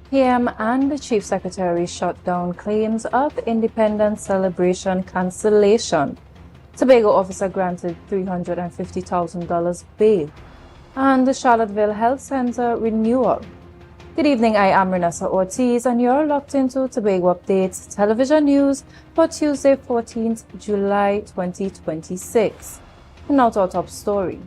PM and the Chief Secretary shut down claims of independence celebration cancellation. Tobago officer granted $350,000 bail. And the Charlottesville Health Center renewal. Good evening, I am Renessa Ortiz, and you're locked into Tobago Updates television news for Tuesday, 14th July 2026. Now to our top story.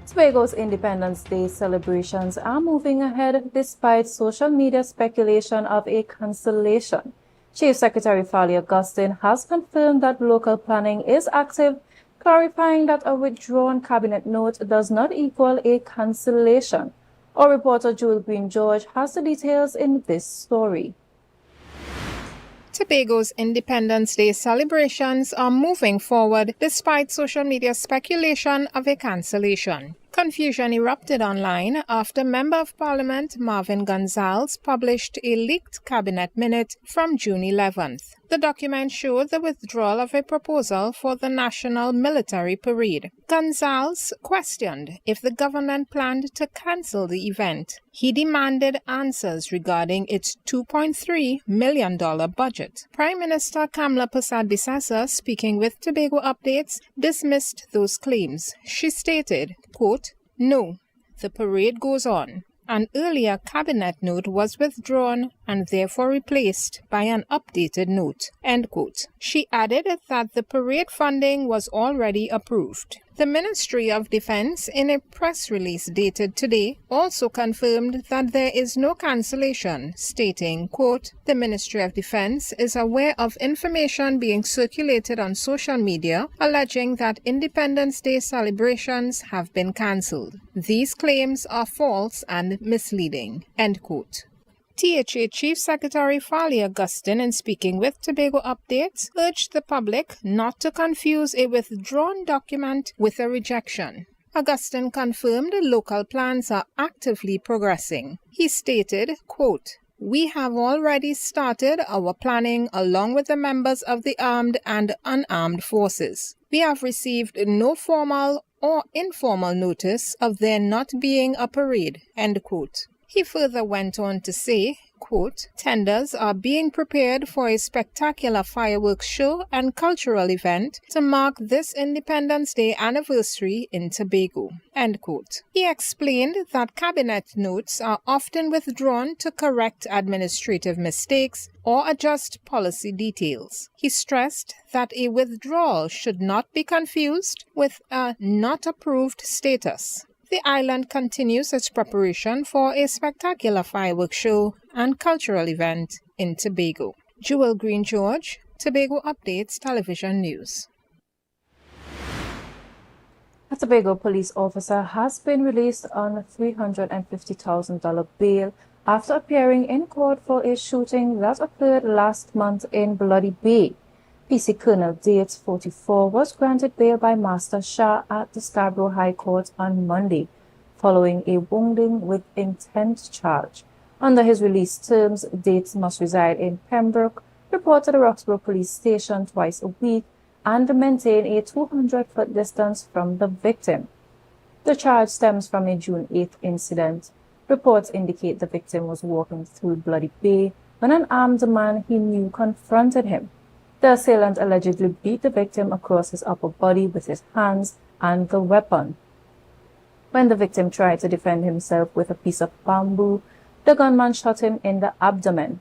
Tobago's Independence Day celebrations are moving ahead despite social media speculation of a cancellation. Chief Secretary Farley Augustine has confirmed that local planning is active, clarifying that a withdrawn cabinet note does not equal a cancellation. Our reporter Joel Green-George has the details in this story. Tobago's Independence Day celebrations are moving forward despite social media speculation of a cancellation. Confusion erupted online after Member of Parliament Marvin Gonzalez published a leaked cabinet minute from June 11th. The document showed the withdrawal of a proposal for the National Military Parade. Gonzalez questioned if the government planned to cancel the event. He demanded answers regarding its $2.3 million budget. Prime Minister Kamla Persad-Bissessar, speaking with Tobago Updates, dismissed those claims. She stated, quote, "No, the parade goes on. An earlier cabinet note was withdrawn and therefore replaced by an updated note," end quote. She added that the parade funding was already approved. The Ministry of Defense, in a press release dated today, also confirmed that there is no cancellation, stating, quote, "The Ministry of Defense is aware of information being circulated on social media alleging that Independence Day celebrations have been cancelled. These claims are false and misleading," end quote. THA Chief Secretary Farley Augustine, in speaking with Tobago Updates, urged the public not to confuse a withdrawn document with a rejection. Augustine confirmed local plans are actively progressing. He stated, quote, "We have already started our planning along with the members of the armed and unarmed forces. We have received no formal or informal notice of there not being a parade," end quote. He further went on to say, quote, "Tenders are being prepared for a spectacular fireworks show and cultural event to mark this Independence Day anniversary in Tobago," end quote. He explained that cabinet notes are often withdrawn to correct administrative mistakes or adjust policy details. He stressed that a withdrawal should not be confused with a not approved status. The island continues its preparation for a spectacular fireworks show and cultural event in Tobago. Joel Green-George, Tobago Updates Television News. A Tobago police officer has been released on a $350,000 bail after appearing in court for a shooting that occurred last month in Bloody Bay. PC Colonel Dates, 44, was granted bail by Master Shah at the Scarborough High Court on Monday, following a wounding with intent charge. Under his release terms, Dates must reside in Pembroke, report to the Roxborough Police Station twice a week, and maintain a 200-foot distance from the victim. The charge stems from a June 8th incident. Reports indicate the victim was walking through Bloody Bay when an armed man he knew confronted him. The assailant allegedly beat the victim across his upper body with his hands and the weapon. When the victim tried to defend himself with a piece of bamboo, the gunman shot him in the abdomen.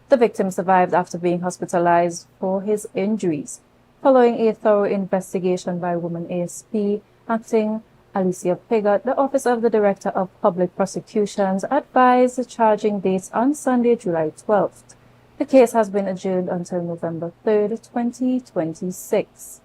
The victim survived after being hospitalized for his injuries. Following a thorough investigation by Woman ASP, acting Alicia Pigott, the Office of the Director of Public Prosecutions advised the charging dates on Sunday, July 12th. The case has been adjourned until November 3rd, 2026.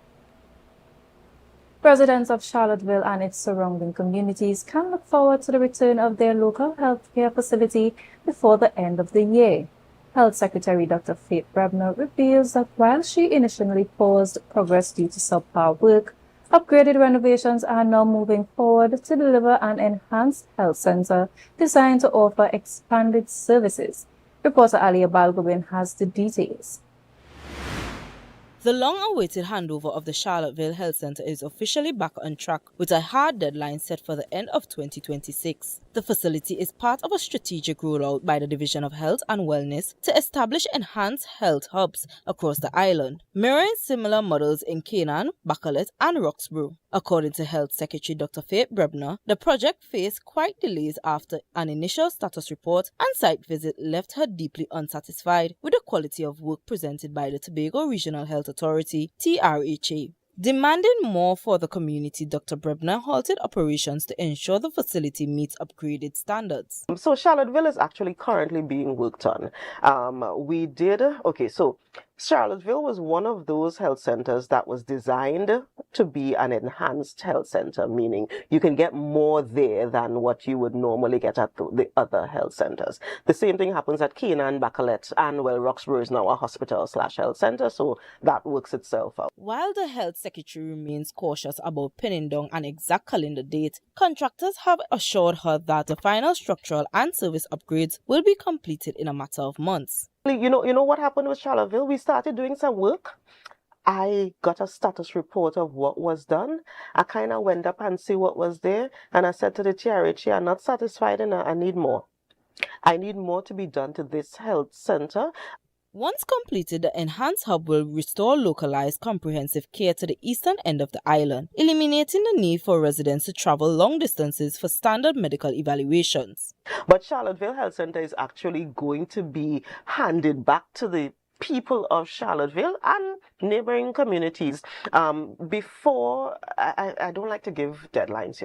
Residents of Charlottesville and its surrounding communities can look forward to the return of their local health care facility before the end of the year. Health Secretary Dr. Faith Brebner reveals that while she initially paused progress due to subpar work, upgraded renovations are now moving forward to deliver an enhanced health center designed to offer expanded services. Reporter Alia Balgobin has the details. The long-awaited handover of the Charlottesville Health Center is officially back on track with a hard deadline set for the end of 2026. The facility is part of a strategic rollout by the Division of Health and Wellness to establish enhanced health hubs across the island, mirroring similar models in Canaan, Bacalet, and Roxborough. According to Health Secretary Dr. Faith Brebner, the project faced quite delays after an initial status report and site visit left her deeply unsatisfied with the quality of work presented by the Tobago Regional Health Authority, TRHA. Demanding more for the community, Dr. Brebner halted operations to ensure the facility meets upgraded standards. So Charlottesville is actually currently being worked on. Charlottesville was one of those health centers that was designed to be an enhanced health center, meaning you can get more there than what you would normally get at the other health centers. The same thing happens at Canaan, Bacalet, and Roxborough is now a hospital/health center, so that works itself out. While the health secretary remains cautious about pinning down an exact calendar date, contractors have assured her that the final structural and service upgrades will be completed in a matter of months. You know what happened with Charlottesville? We started doing some work. I got a status report of what was done. I kind of went up and see what was there, and I said to the TRHA, I'm not satisfied and I need more. I need more to be done to this health center. Once completed, the enhanced hub will restore localized comprehensive care to the eastern end of the island, eliminating the need for residents to travel long distances for standard medical evaluations. But Charlottesville Health Center is actually going to be handed back to the people of Charlottesville and neighboring communities. Before, I don't like to give deadlines,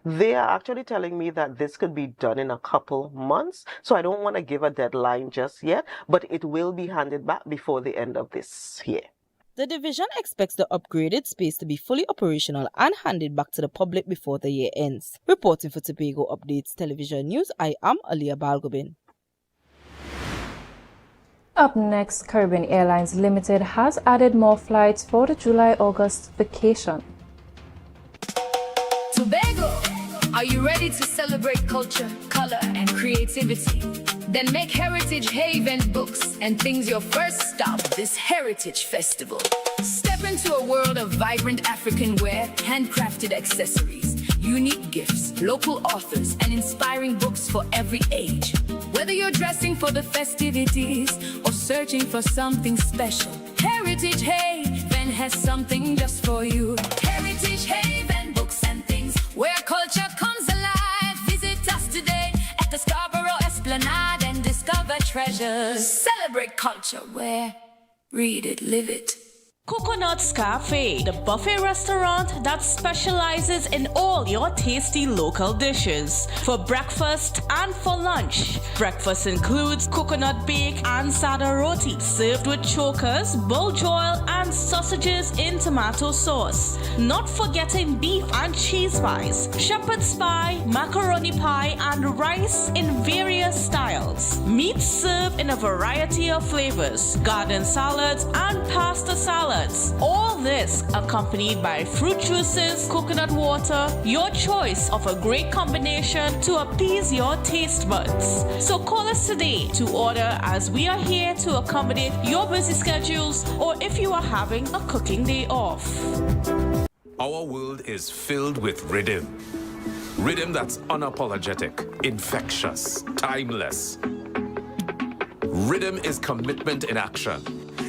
They are actually telling me that this could be done in a couple months. So I don't want to give a deadline just yet, but it will be handed back before the end of this year. The division expects the upgraded space to be fully operational and handed back to the public before the year ends. Reporting for Tobago Updates Television News, I am AMPLIA Balgobin. Up next, Caribbean Airlines Limited has added more flights for the July-August vacation. Tobago, are you ready to celebrate culture, color, and creativity? Then make Heritage Haven Books and Things your first stop this Heritage Festival. Step into a world of vibrant African wear, handcrafted accessories, unique gifts, local authors, and inspiring books for every age. Whether you're dressing for the festivities or searching for something special, Heritage Haven has something just for you. Heritage Haven Books and Things, where culture comes alive. Visit us today at the Scarborough Esplanade and discover treasures. Celebrate culture where read it, live it. Coconut's Cafe, the buffet restaurant that specializes in all your tasty local dishes. For breakfast and for lunch. Breakfast includes coconut bake and sada roti, served with chokers, buljoil, and sausages in tomato sauce. Not forgetting beef and cheese pies, shepherd's pie, macaroni pie, and rice in various styles. Meats served in a variety of flavors, garden salads, and pasta salads. All this accompanied by fruit juices, coconut water, your choice of a great combination to appease your taste buds. So call us today to order, as we are here to accommodate your busy schedules or if you are having a cooking day off. Our world is filled with rhythm. Rhythm that's unapologetic, infectious, timeless. Rhythm is commitment in action.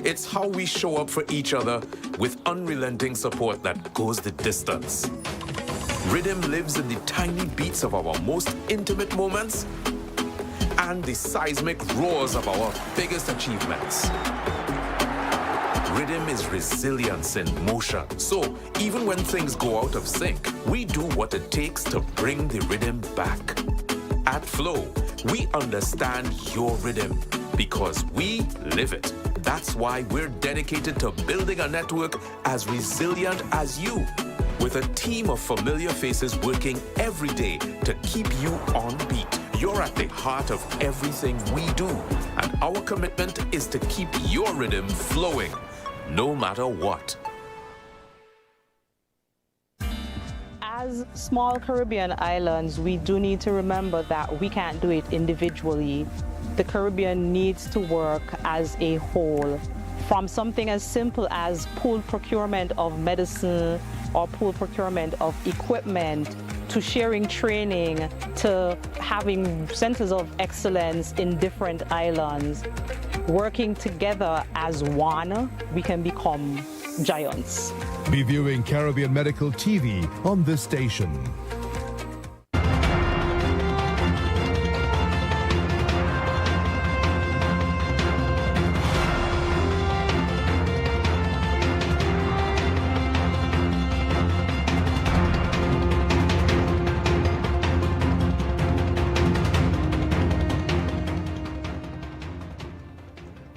It's how we show up for each other with unrelenting support that goes the distance. Rhythm lives in the tiny beats of our most intimate moments and the seismic roars of our biggest achievements. Rhythm is resilience in motion. So even when things go out of sync, we do what it takes to bring the rhythm back. At Flow, we understand your rhythm because we live it. That's why we're dedicated to building a network as resilient as you, with a team of familiar faces working every day to keep you on beat. You're at the heart of everything we do, and our commitment is to keep your rhythm flowing, no matter what. As small Caribbean islands, we do need to remember that we can't do it individually. The Caribbean needs to work as a whole from something as simple as pool procurement of medicine or pool procurement of equipment, to sharing training, to having centers of excellence in different islands. Working together as one, we can become giants. Be viewing Caribbean Medical TV on this station.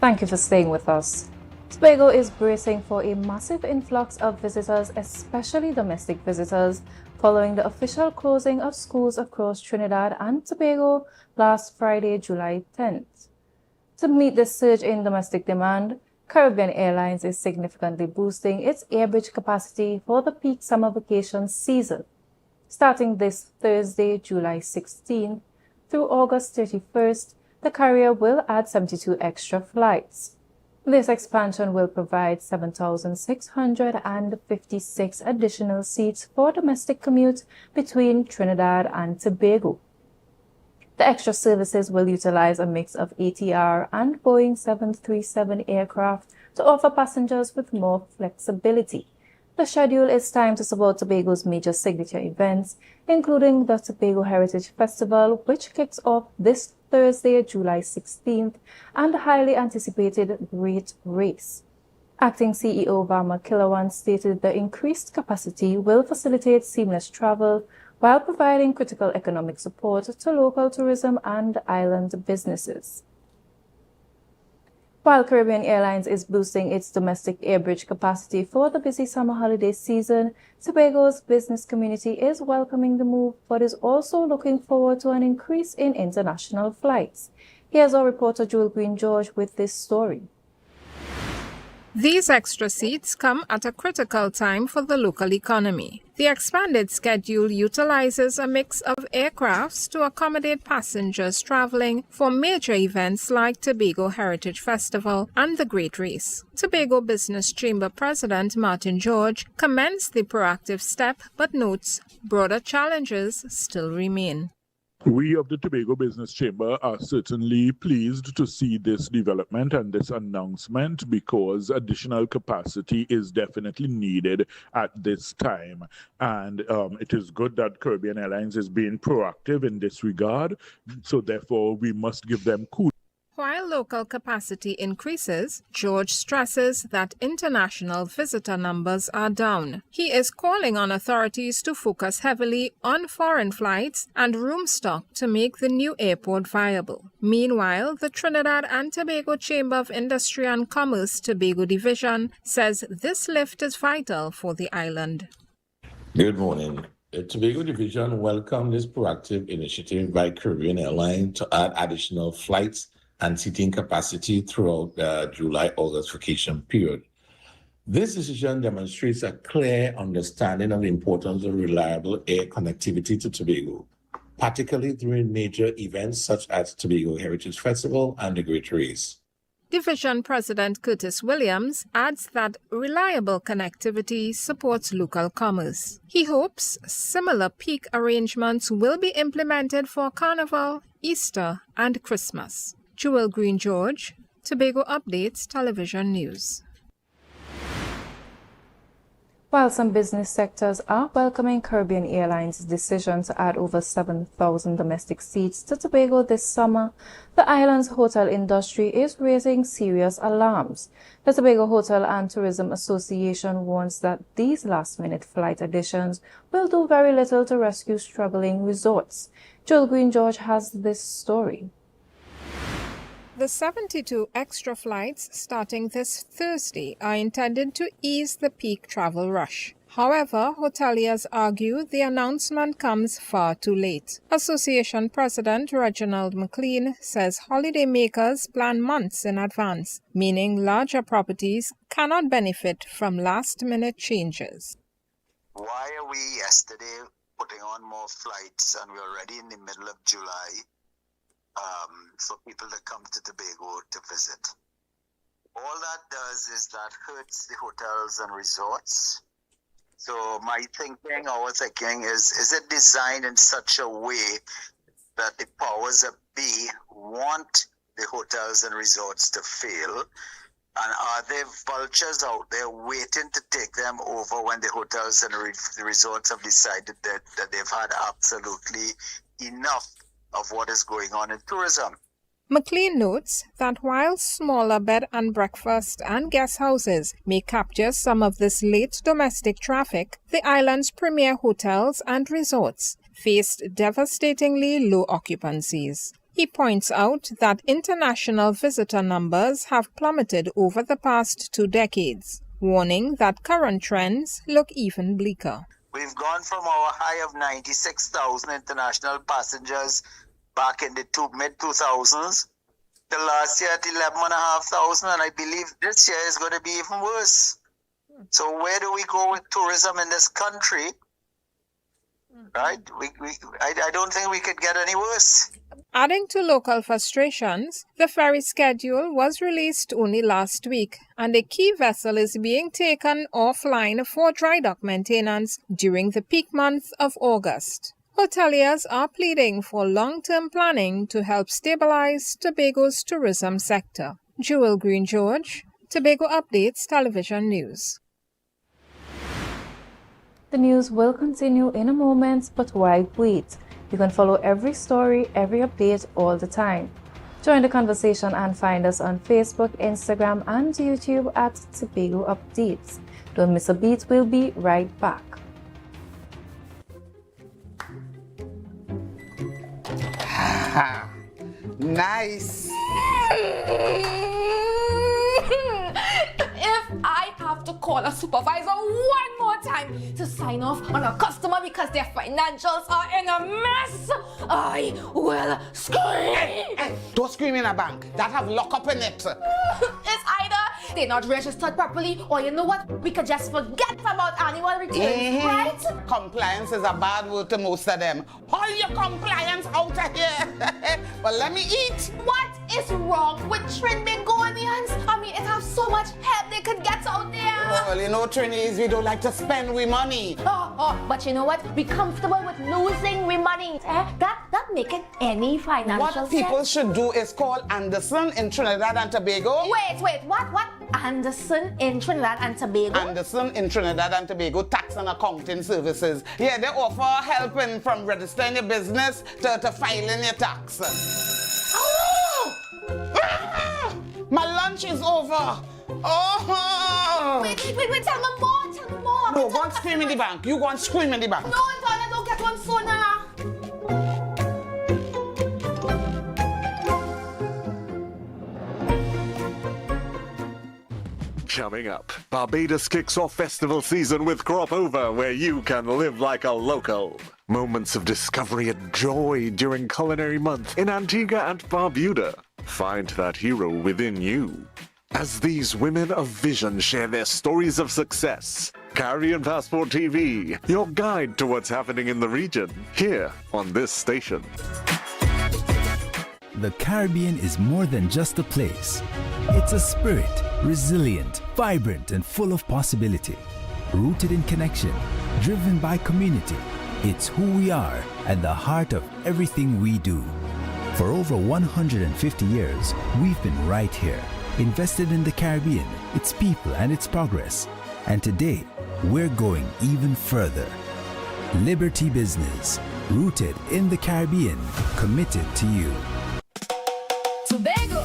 Thank you for staying with us. Tobago is bracing for a massive influx of visitors, especially domestic visitors, following the official closing of schools across Trinidad and Tobago last Friday, July 10th. To meet this surge in domestic demand, Caribbean Airlines is significantly boosting its airbridge capacity for the peak summer vacation season. Starting this Thursday, July 16th through August 31st, the carrier will add 72 extra flights. This expansion will provide 7,656 additional seats for domestic commute between Trinidad and Tobago. The extra services will utilize a mix of ATR and Boeing 737 aircraft to offer passengers with more flexibility. The schedule is timed to support Tobago's major signature events, including the Tobago Heritage Festival, which kicks off this Thursday, July 16th, and the highly anticipated Great Race. Acting CEO Varma Kilawan stated the increased capacity will facilitate seamless travel while providing critical economic support to local tourism and island businesses. While Caribbean Airlines is boosting its domestic airbridge capacity for the busy summer holiday season, Tobago's business community is welcoming the move but is also looking forward to an increase in international flights. Here's our reporter Joel Green George with this story. These extra seats come at a critical time for the local economy. The expanded schedule utilizes a mix of aircrafts to accommodate passengers traveling for major events like Tobago Heritage Festival and the Great Race. Tobago Business Chamber President Martin George commends the proactive step but notes broader challenges still remain. We of the Tobago Business Chamber are certainly pleased to see this development and this announcement because additional capacity is definitely needed at this time. And it is good that Caribbean Airlines is being proactive in this regard. So therefore, we must give them kudos. While local capacity increases, George stresses that international visitor numbers are down. He is calling on authorities to focus heavily on foreign flights and room stock to make the new airport viable. Meanwhile, the Trinidad and Tobago Chamber of Industry and Commerce Tobago Division says this lift is vital for the island. Good morning. The Tobago Division welcomed this proactive initiative by Caribbean Airlines to add additional flights and seating capacity throughout the July-August vacation period. This decision demonstrates a clear understanding of the importance of reliable air connectivity to Tobago, particularly during major events such as Tobago Heritage Festival and the Great Race. Division President Curtis Williams adds that reliable connectivity supports local commerce. He hopes similar peak arrangements will be implemented for Carnival, Easter, and Christmas. Joel Green George, Tobago Updates Television News. While some business sectors are welcoming Caribbean Airlines' decision to add over 7,000 domestic seats to Tobago this summer, the island's hotel industry is raising serious alarms. The Tobago Hotel and Tourism Association warns that these last-minute flight additions will do very little to rescue struggling resorts. Joel Green George has this story. The 72 extra flights starting this Thursday are intended to ease the peak travel rush. However, hoteliers argue the announcement comes far too late. Association President Reginald McLean says holidaymakers plan months in advance, meaning larger properties cannot benefit from last-minute changes. Why are we yesterday putting on more flights and we're already in the middle of July? For people to come to Tobago to visit. all that does is that hurts the hotels and resorts. So our thinking is it designed in such a way that the powers that be want the hotels and resorts to fail? And are there vultures out there waiting to take them over when the hotels and the resorts have decided that they've had absolutely enough of what is going on in tourism? McLean notes that while smaller bed and breakfast and guest houses may capture some of this late domestic traffic, the island's premier hotels and resorts faced devastatingly low occupancies. He points out that international visitor numbers have plummeted over the past 2 decades, warning that current trends look even bleaker. We've gone from our high of 96,000 international passengers back in the mid-2000s. The last year at 11,500, and I believe this year is going to be even worse. So where do we go with tourism in this country? Right? I don't think we could get any worse. Adding to local frustrations, the ferry schedule was released only last week, and a key vessel is being taken offline for dry dock maintenance during the peak month of August. Hoteliers are pleading for long-term planning to help stabilize Tobago's tourism sector. Jewel Green George, Tobago Updates Television News. The news will continue in a moment, but why wait? You can follow every story, every update all the time. Join the conversation and find us on Facebook, Instagram, and YouTube at Tobago Updates. Don't miss a beat, we'll be right back. Nice. If I have to call a supervisor one more time to sign off on a customer because their financials are in a mess, I will scream. Don't scream in a bank. That have lockup in it. It's either they're not registered properly, or you know what? We could just forget about annual returns, right? Compliance is a bad word to most of them. All your compliance out of here. But let me eat. What is wrong with Trinbagonians? I mean, it has so much help they could get out there. Well, you know, Trinis, we don't like to spend we money. But you know what? Be comfortable with losing we money. That make it any financial sense. What people should do is call Anderson in Trinidad and Tobago. Wait, what? Anderson in Trinidad and Tobago? Anderson in Trinidad and Tobago Tax and Accounting Services. Yeah, they offer help from registering your business to filing your tax. Oh! My lunch is over. Oh! Wait, tell me more. No, go and scream in the bank. You go and scream in the bank. No, I don't get one sooner. Coming up, Barbados kicks off festival season with Crop Over, where you can live like a local. Moments of discovery and joy during Culinary Month in Antigua and Barbuda. Find that hero within you. As these women of vision share their stories of success. Caribbean Passport TV, your guide to what's happening in the region, here on this station. The Caribbean is more than just a place. It's a spirit, resilient, vibrant, and full of possibility. Rooted in connection, driven by community. It's who we are at the heart of everything we do. For over 150 years, we've been right here, invested in the Caribbean, its people, and its progress. And today, we're going even further. Liberty Business, rooted in the Caribbean, committed to you. Tobago,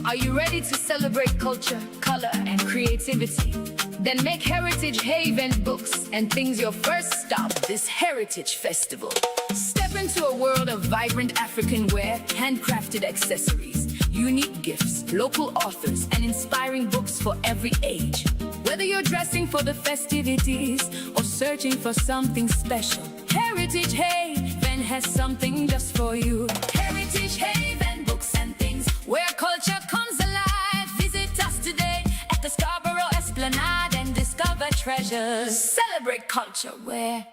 are you ready to celebrate culture, color, and creativity? Then make Heritage Haven books and things your first stop this Heritage Festival. Step into a world of vibrant African wear, handcrafted accessories, unique gifts, local authors, and inspiring books for every age. Whether you're dressing for the festivities or searching for something special, Heritage Haven has something just for you. Heritage Haven books and things where culture comes alive. Visit us today at the Scarborough Esplanade and discover treasures. Celebrate culture where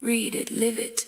read it, live it.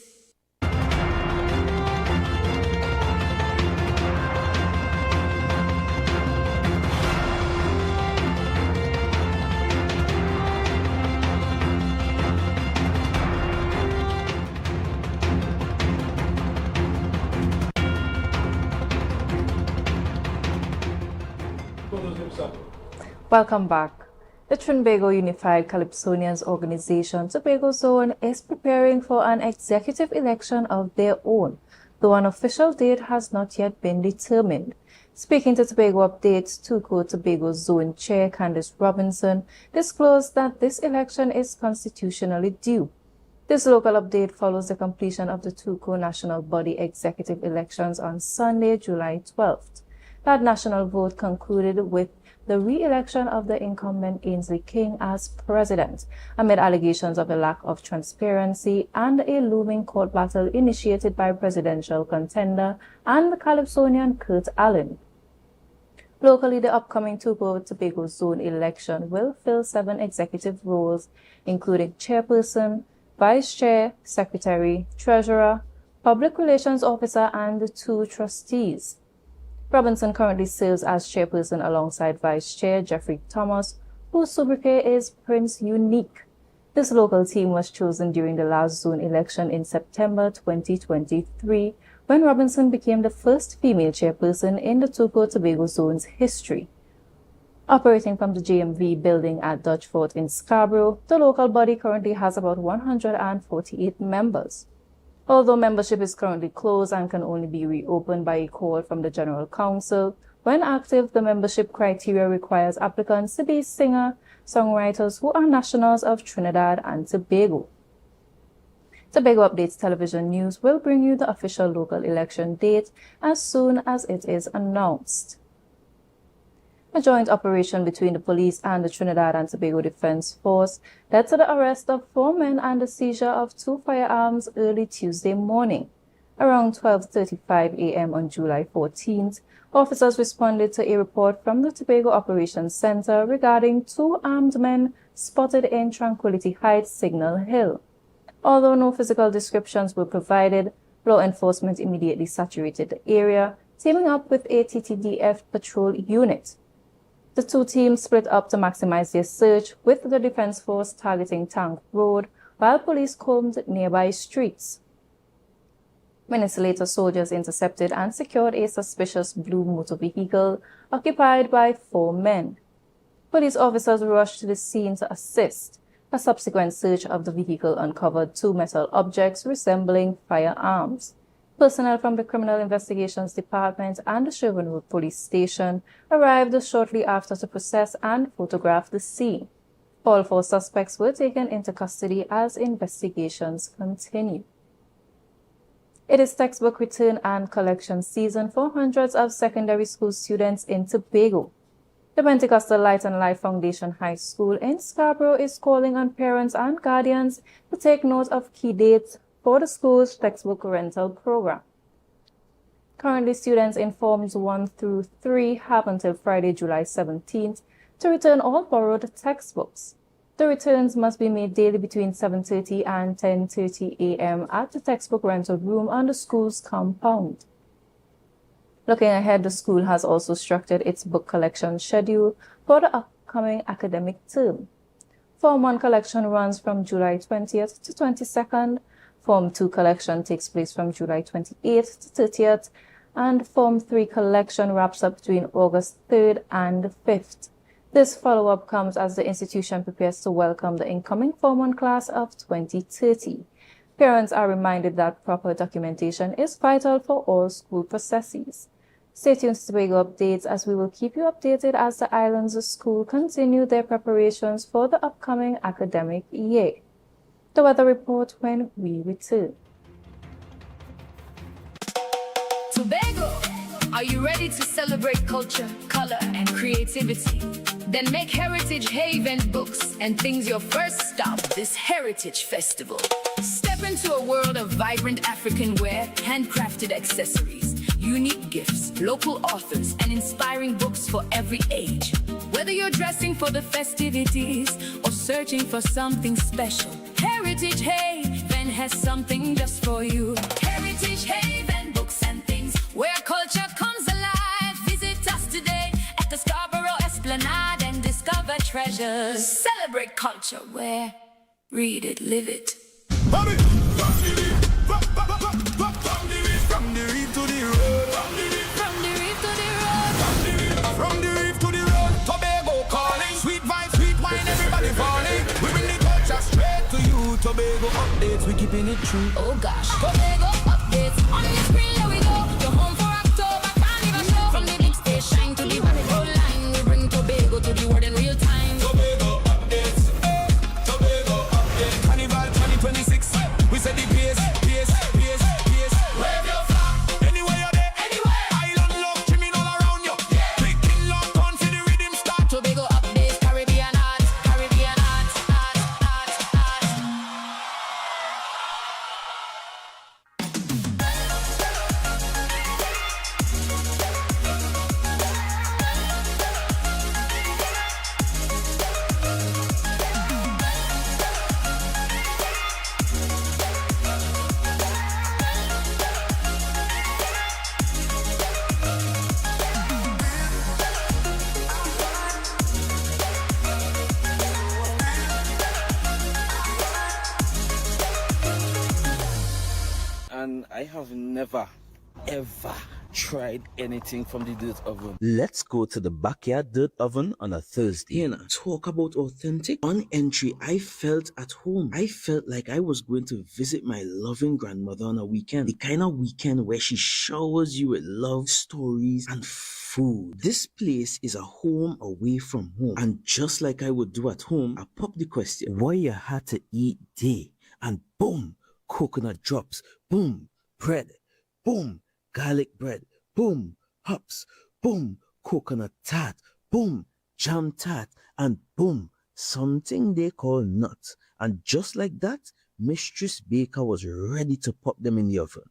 Welcome back. The Tobago Unified Calypsonians organization, Tobago Zone, is preparing for an executive election of their own, though an official date has not yet been determined. Speaking to Tobago Updates, Tobago Zone Chair Candice Robinson disclosed that this election is constitutionally due. This local update follows the completion of the Tuco National Body executive elections on Sunday, July 12th. That national vote concluded with the re-election of the incumbent Ainsley King as president, amid allegations of a lack of transparency and a looming court battle initiated by presidential contender and the Calypsonian Kurt Allen. Locally, the upcoming Tobago Zone election will fill 7 executive roles, including chairperson, vice chair, secretary, treasurer, public relations officer, and 2 trustees. Robinson currently serves as chairperson alongside vice chair Jeffrey Thomas, whose sobriquet is Prince Unique. This local team was chosen during the last zone election in September 2023, when Robinson became the first female chairperson in the Tobago Zone's history. Operating from the JMV building at Dutch Fort in Scarborough, the local body currently has about 148 members. Although membership is currently closed and can only be reopened by a call from the General Council, when active, the membership criteria requires applicants to be singer-songwriters who are nationals of Trinidad and Tobago. Tobago Updates Television News will bring you the official local election date as soon as it is announced. A joint operation between the police and the Trinidad and Tobago Defense Force led to the arrest of 4 men and the seizure of 2 firearms early Tuesday morning. Around 12:35 a.m. on July 14th, officers responded to a report from the Tobago Operations Center regarding 2 armed men spotted in Tranquility Heights, Signal Hill. Although no physical descriptions were provided, law enforcement immediately saturated the area, teaming up with a TTDF patrol unit. The 2 teams split up to maximize their search, with the Defense Force targeting Tank Road, while police combed nearby streets. Minutes later, soldiers intercepted and secured a suspicious blue motor vehicle occupied by 4 men. Police officers rushed to the scene to assist. A subsequent search of the vehicle uncovered 2 metal objects resembling firearms. Personnel from the Criminal Investigations Department and the Sherwin Road Police Station arrived shortly after to process and photograph the scene. All 4 suspects were taken into custody as investigations continue. It is textbook return and collection season for hundreds of secondary school students in Tobago. The Pentecostal Light and Life Foundation High School in Scarborough is calling on parents and guardians to take note of key dates for the school's textbook rental program. Currently, students in Forms 1 through 3 have until Friday, July 17th to return all borrowed textbooks. The returns must be made daily between 7:30 and 10:30 a.m. at the textbook rental room on the school's compound. Looking ahead, the school has also structured its book collection schedule for the upcoming academic term. Form 1 collection runs from July 20th to 22nd, Form 2 collection takes place from July 28th to 30th, and Form 3 collection wraps up between August 3rd and 5th. This follow-up comes as the institution prepares to welcome the incoming Form 1 class of 2030. Parents are reminded that proper documentation is vital for all school processes. Stay tuned to Tobago Updates as we will keep you updated as the island's school continue their preparations for the upcoming academic year. The weather report when we return. Tobago, are you ready to celebrate culture, color, and creativity? Then make Heritage Haven books and things your first stop this Heritage Festival. Step into a world of vibrant African wear, handcrafted accessories, unique gifts, local authors, and inspiring books for every age. Whether you're dressing for the festivities or searching for something special, Heritage Haven has something just for you. Heritage Haven books and things where culture comes alive. Visit us today at the Scarborough Esplanade and discover treasures. Celebrate culture where read it, live it. From the reef to the road. From the reef to the road. From the reef to the road. Tobago calling. living it true. Oh gosh, Tobago updates on your screen. Here we go. You're home for October Carnival show. From the big stage shine to the rapid roll line, we bring Tobago to the world in real time. Tobago updates, Tobago updates. Carnival 2026, we set the pace. Wave your flag, anywhere you're there, anywhere. Island love, trimming all around you. Big king love, come see the rhythm start. Tobago updates, Caribbean art. And I have never, ever tried anything from the dirt oven. Let's go to the backyard dirt oven on a Thursday. Here now, talk about authentic. On entry, I felt at home. I felt like I was going to visit my loving grandmother on a weekend. The kind of weekend where she showers you with love, stories, and food. This place is a home away from home. And just like I would do at home, I popped the question, what you had to eat day? And boom, coconut drops, boom, bread, boom, garlic bread, boom, hops, boom, coconut tart, boom, jam tart, and boom, something they call nuts. And just like that, Mistress Baker was ready to pop them in the oven.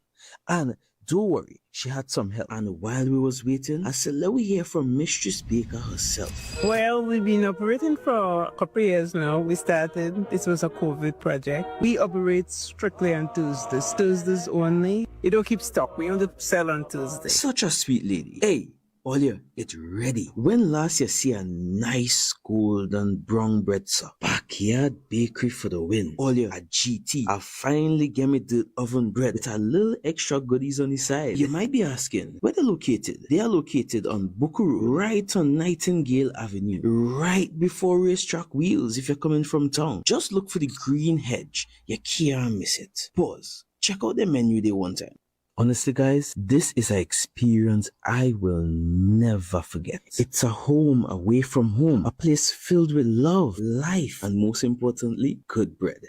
And don't worry, she had some help. And while we was waiting, I said, let we hear from Mistress Baker herself. Well, we've been operating for a couple of years now. We started, this was a COVID project. We operate strictly on Tuesdays only. You don't keep stock, we only sell on Tuesdays. Such a sweet lady. Hey, Olia, it's ready. When last you see a nice golden brown bread, sir? Backyard bakery for the win. Olia, a GT. I finally get me the oven bread with a little extra goodies on the side. You might be asking, where they're located? They are located on Bukuru, right on Nightingale Avenue, right before Racetrack Wheels if you're coming from town. Just look for the green hedge. You can't miss it. Pause. Check out the menu day one time. Honestly, guys, this is an experience I will never forget. It's a home away from home, a place filled with love, life, and most importantly, good bread.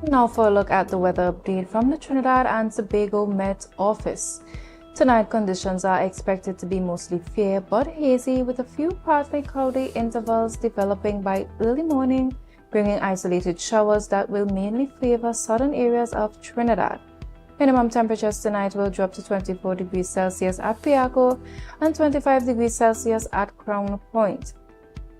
Now for a look at the weather update from the Trinidad and Tobago Met Office. Tonight conditions are expected to be mostly fair but hazy, with a few partly cloudy intervals developing by early morning, bringing isolated showers that will mainly favor southern areas of Trinidad. Minimum temperatures tonight will drop to 24 degrees Celsius at Piaco and 25 degrees Celsius at Crown Point.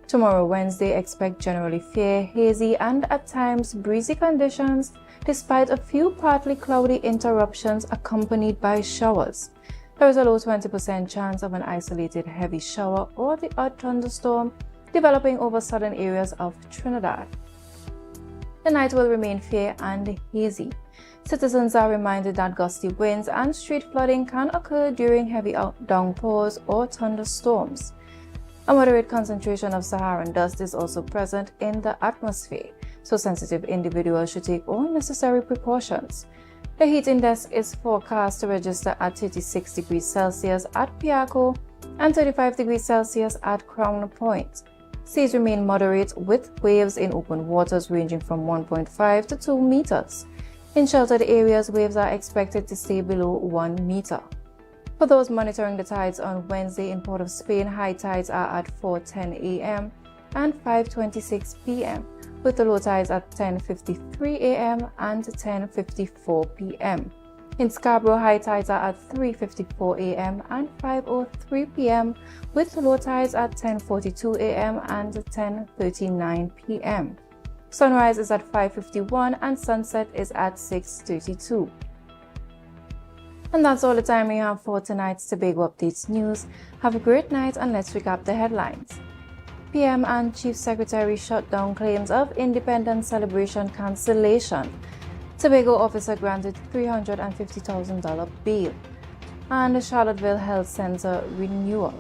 Tomorrow, Wednesday, expect generally fair, hazy, and at times breezy conditions, despite a few partly cloudy interruptions accompanied by showers. There is a low 20% chance of an isolated heavy shower or the odd thunderstorm developing over southern areas of Trinidad. The night will remain fair and hazy. Citizens are reminded that gusty winds and street flooding can occur during heavy downpours or thunderstorms. A moderate concentration of Saharan dust is also present in the atmosphere, so sensitive individuals should take all necessary precautions. The heat index is forecast to register at 36 degrees Celsius at Piaco and 35 degrees Celsius at Crown Point. Seas remain moderate, with waves in open waters ranging from 1.5 to 2 meters. In sheltered areas, waves are expected to stay below 1 meter. For those monitoring the tides on Wednesday in Port of Spain, high tides are at 4:10 a.m. and 5:26 p.m., with the low tides at 10:53 a.m. and 10:54 p.m. In Scarborough, high tides are at 3:54 a.m. and 5:03 p.m., with low tides at 10:42 a.m. and 10:39 p.m. Sunrise is at 5:51 and sunset is at 6:32. And that's all the time we have for tonight's Tobago Updates news. Have a great night and let's recap the headlines. PM and Chief Secretary shut down claims of independence celebration cancellation. Tobago officer granted $350,000 bail. And the Charlottesville Health Center renewal.